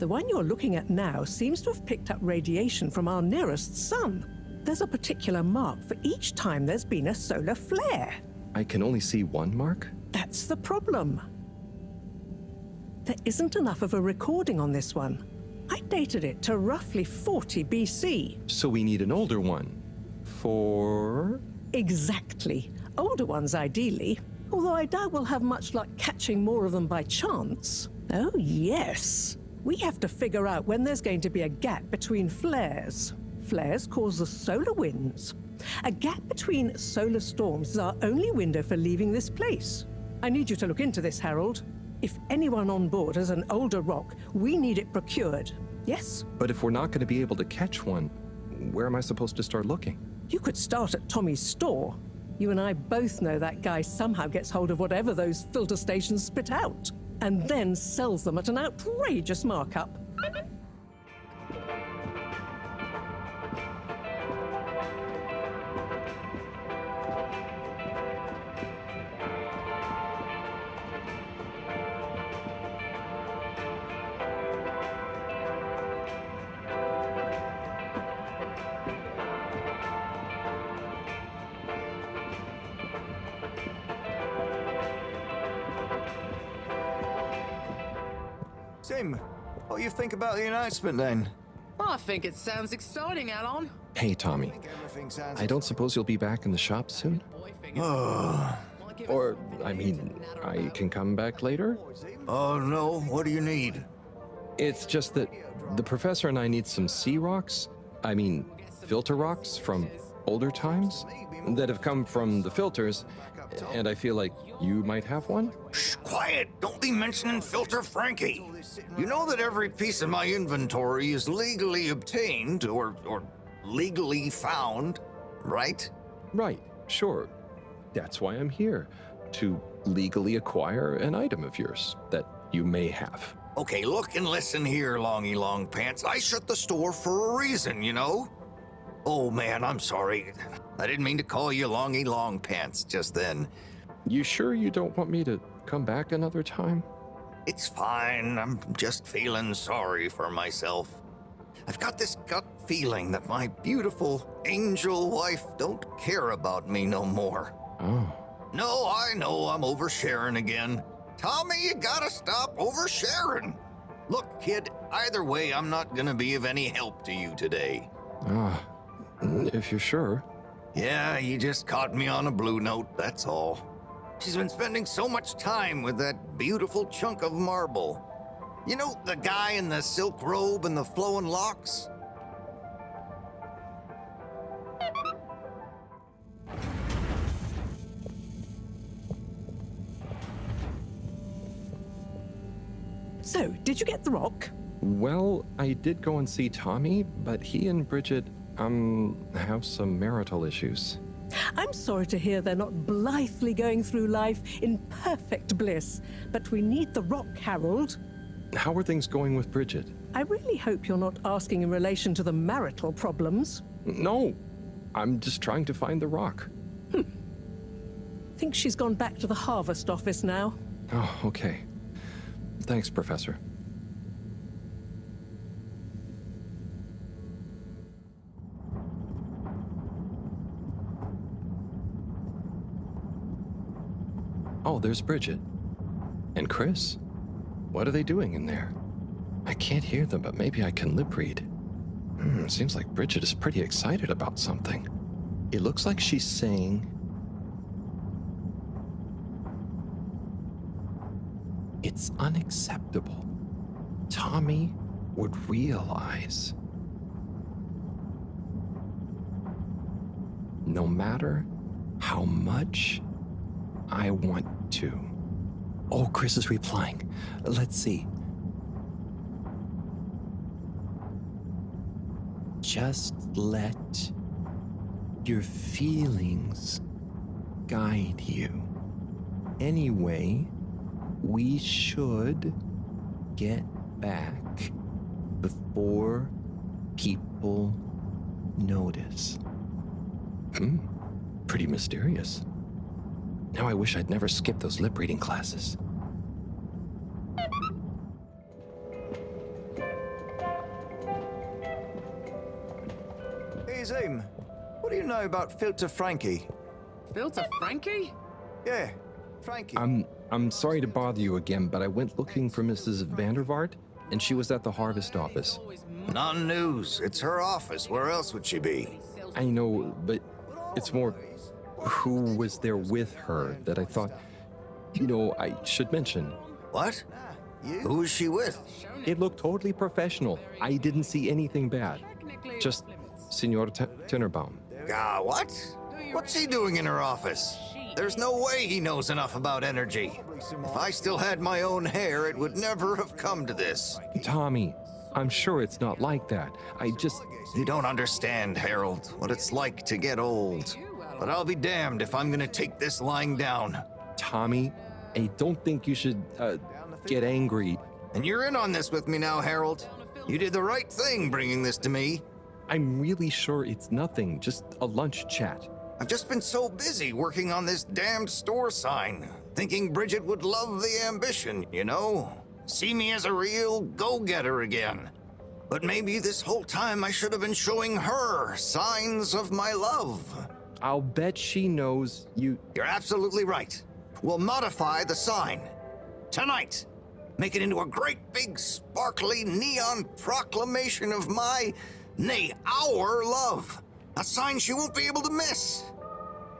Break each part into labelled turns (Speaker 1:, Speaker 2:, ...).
Speaker 1: The one you're looking at now seems to have picked up radiation from our nearest sun. There's a particular mark for each time there's been a solar flare.
Speaker 2: I can only see one mark?
Speaker 1: That's the problem. There isn't enough of a recording on this one. I dated it to roughly 40 BC.
Speaker 2: So we need an older one. For?
Speaker 1: Exactly. Older ones, ideally. Although I doubt we'll have much luck catching more of them by chance. Oh, yes. We have to figure out when there's going to be a gap between flares. Flares cause the solar winds. A gap between solar storms is our only window for leaving this place. I need you to look into this, Harold. If anyone on board has an older rock, we need it procured. Yes?
Speaker 2: But if we're not going to be able to catch one, where am I supposed to start looking?
Speaker 1: You could start at Tommy's store. You and I both know that guy somehow gets hold of whatever those filter stations spit out, and then sells them at an outrageous markup.
Speaker 3: Tim, what do you think about the announcement then?
Speaker 4: I think it sounds exciting, Alan.
Speaker 2: Hey, Tommy. I don't suppose you'll be back in the shop soon? Or, I mean, I can come back later?
Speaker 3: Oh no, what do you need?
Speaker 2: It's just that the professor and I need some sea rocks. I mean, filter rocks from older times that have come from the filters, and I feel like you might have one?
Speaker 3: Shh, quiet! Don't be mentioning Filter Frankie! You know that every piece of my inventory is legally obtained, or legally found, right?
Speaker 2: Right, sure. That's why I'm here, to legally acquire an item of yours that you may have.
Speaker 3: Okay, look and listen here, Longy Long Pants. I shut the store for a reason, you know? Oh man, I'm sorry. I didn't mean to call you Longy Long Pants just then.
Speaker 2: You sure you don't want me to come back another time?
Speaker 3: It's fine. I'm just feeling sorry for myself. I've got this gut feeling that my beautiful angel wife don't care about me no more.
Speaker 2: Oh.
Speaker 3: No, I know I'm oversharing again. Tommy, you gotta stop oversharing. Look, kid, either way, I'm not gonna be of any help to you today.
Speaker 2: If you're sure.
Speaker 3: Yeah, you just caught me on a blue note, that's all. She's been spending so much time with that beautiful chunk of marble. You know, the guy in the silk robe and the flowing locks?
Speaker 1: So, did you get the rock?
Speaker 2: Well, I did go and see Tommy, but he and Bridget, have some marital issues.
Speaker 1: I'm sorry to hear they're not blithely going through life in perfect bliss, but we need the rock, Harold.
Speaker 2: How are things going with Bridget?
Speaker 1: I really hope you're not asking in relation to the marital problems.
Speaker 2: No, I'm just trying to find the rock.
Speaker 1: Think she's gone back to the harvest office now.
Speaker 2: Oh, okay. Thanks, Professor. Oh, there's Bridget. And Chris. What are they doing in there? I can't hear them, but maybe I can lip read. Seems like Bridget is pretty excited about something. It looks like she's saying, "It's unacceptable. Tommy would realize. No matter how much I want to." Oh, Chris is replying. Let's see. Just let your feelings guide you. Anyway, we should get back before people notice. Pretty mysterious. Now I wish I'd never skipped those lip reading classes.
Speaker 3: Zoom. What do you know about Filter Frankie?
Speaker 4: Filter Frankie?
Speaker 3: Yeah, Frankie.
Speaker 2: I'm sorry to bother you again, but I went looking for Mrs. Vandervaart, and she was at the harvest office.
Speaker 3: Non-news. It's her office. Where else would she be?
Speaker 2: I know, but it's more who was there with her that I thought, I should mention.
Speaker 3: What? Who is she with?
Speaker 2: It looked totally professional. I didn't see anything bad. Just Senor Tenenbaum.
Speaker 3: What? What's he doing in her office? There's no way he knows enough about energy. If I still had my own hair, it would never have come to this.
Speaker 2: Tommy, I'm sure it's not like that.
Speaker 3: You don't understand, Harold, what it's like to get old. But I'll be damned if I'm gonna take this lying down.
Speaker 2: Tommy, I don't think you should, get angry.
Speaker 3: And you're in on this with me now, Harold. You did the right thing bringing this to me.
Speaker 2: I'm really sure it's nothing, just a lunch chat.
Speaker 3: I've just been so busy working on this damned store sign, thinking Bridget would love the ambition, See me as a real go-getter again. But maybe this whole time I should have been showing her signs of my love.
Speaker 2: I'll bet she knows you...
Speaker 3: You're absolutely right. We'll modify the sign. Tonight. Make it into a great big sparkly neon proclamation of our love. A sign she won't be able to miss.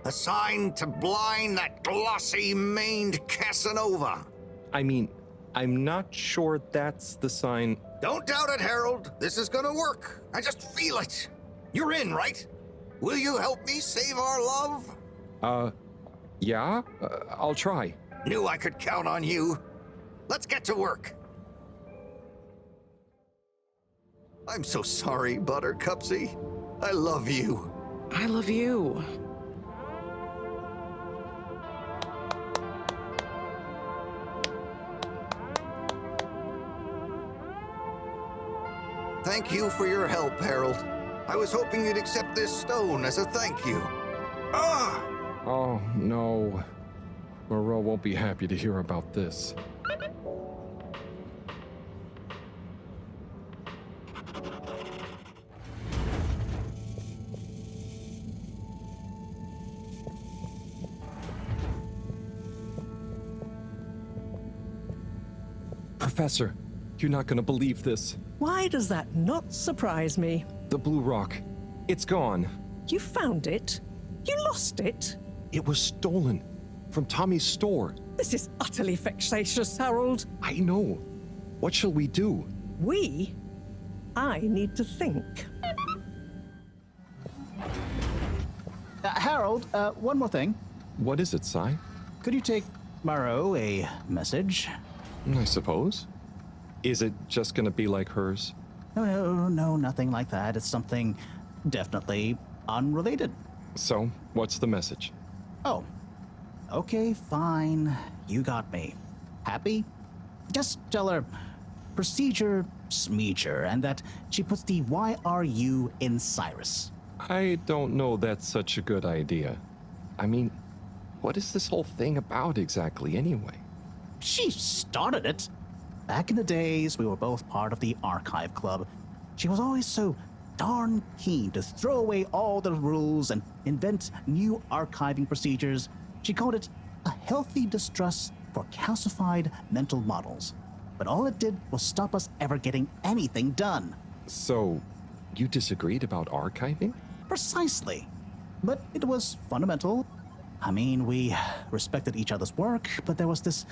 Speaker 3: A sign to blind that glossy-maned Casanova.
Speaker 2: I mean, I'm not sure that's the sign.
Speaker 3: Don't doubt it, Harold. This is gonna work. I just feel it. You're in, right? Will you help me save our love?
Speaker 2: Yeah? I'll try.
Speaker 3: Knew I could count on you. Let's get to work. I'm so sorry, Buttercupsy. I love you.
Speaker 4: I love you.
Speaker 3: Thank you for your help, Harold. I was hoping you'd accept this stone as a thank you. Ah!
Speaker 2: Oh, no. Moreau won't be happy to hear about this. Professor, you're not gonna believe this.
Speaker 1: Why does that not surprise me?
Speaker 2: The blue rock. It's gone.
Speaker 1: You found it? You lost it?
Speaker 2: It was stolen from Tommy's store.
Speaker 1: This is utterly vexatious, Harold.
Speaker 2: I know. What shall we do?
Speaker 1: I need to think.
Speaker 5: Harold, one more thing.
Speaker 2: What is it, Cy?
Speaker 5: Could you take Maro a message?
Speaker 2: I suppose. Is it just gonna be like hers?
Speaker 5: No, nothing like that. It's something definitely unrelated.
Speaker 2: So, what's the message?
Speaker 5: Oh, okay, fine. You got me. Happy? Just tell her procedure smeecher and that she puts the YRU in Cyrus.
Speaker 2: I don't know that's such a good idea. I mean, what is this whole thing about exactly anyway?
Speaker 5: She started it. Back in the days, we were both part of the Archive Club. She was always so darn keen to throw away all the rules and invent new archiving procedures. She called it a healthy distrust for calcified mental models. But all it did was stop us ever getting anything done.
Speaker 2: So, you disagreed about archiving?
Speaker 5: Precisely. But it was fundamental. I mean, we respected each other's work, but there was this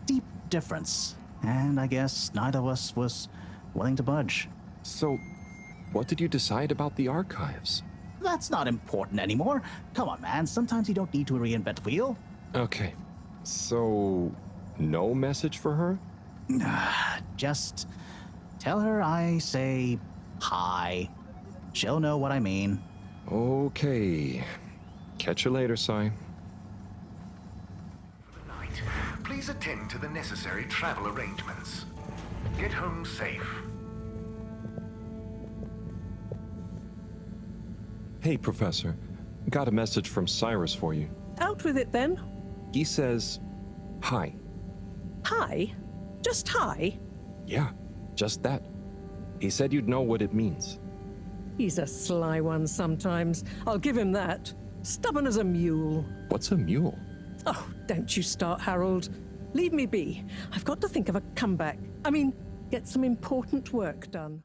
Speaker 5: deep difference. And I guess neither of us was willing to budge.
Speaker 2: So, what did you decide about the archives?
Speaker 5: That's not important anymore. Come on, man. Sometimes you don't need to reinvent the wheel.
Speaker 2: Okay. So, no message for her?
Speaker 5: Just tell her I say hi. She'll know what I mean.
Speaker 2: Okay. Catch you later, Cy.
Speaker 6: Please attend to the necessary travel arrangements. Get home safe.
Speaker 2: Hey, Professor. Got a message from Cyrus for you.
Speaker 1: Out with it then.
Speaker 2: He says, hi.
Speaker 1: Hi? Just hi?
Speaker 2: Yeah, just that. He said you'd know what it means.
Speaker 1: He's a sly one sometimes. I'll give him that. Stubborn as a mule.
Speaker 2: What's a mule?
Speaker 1: Oh, don't you start, Harold. Leave me be. I've got to think of a comeback. I mean, get some important work done.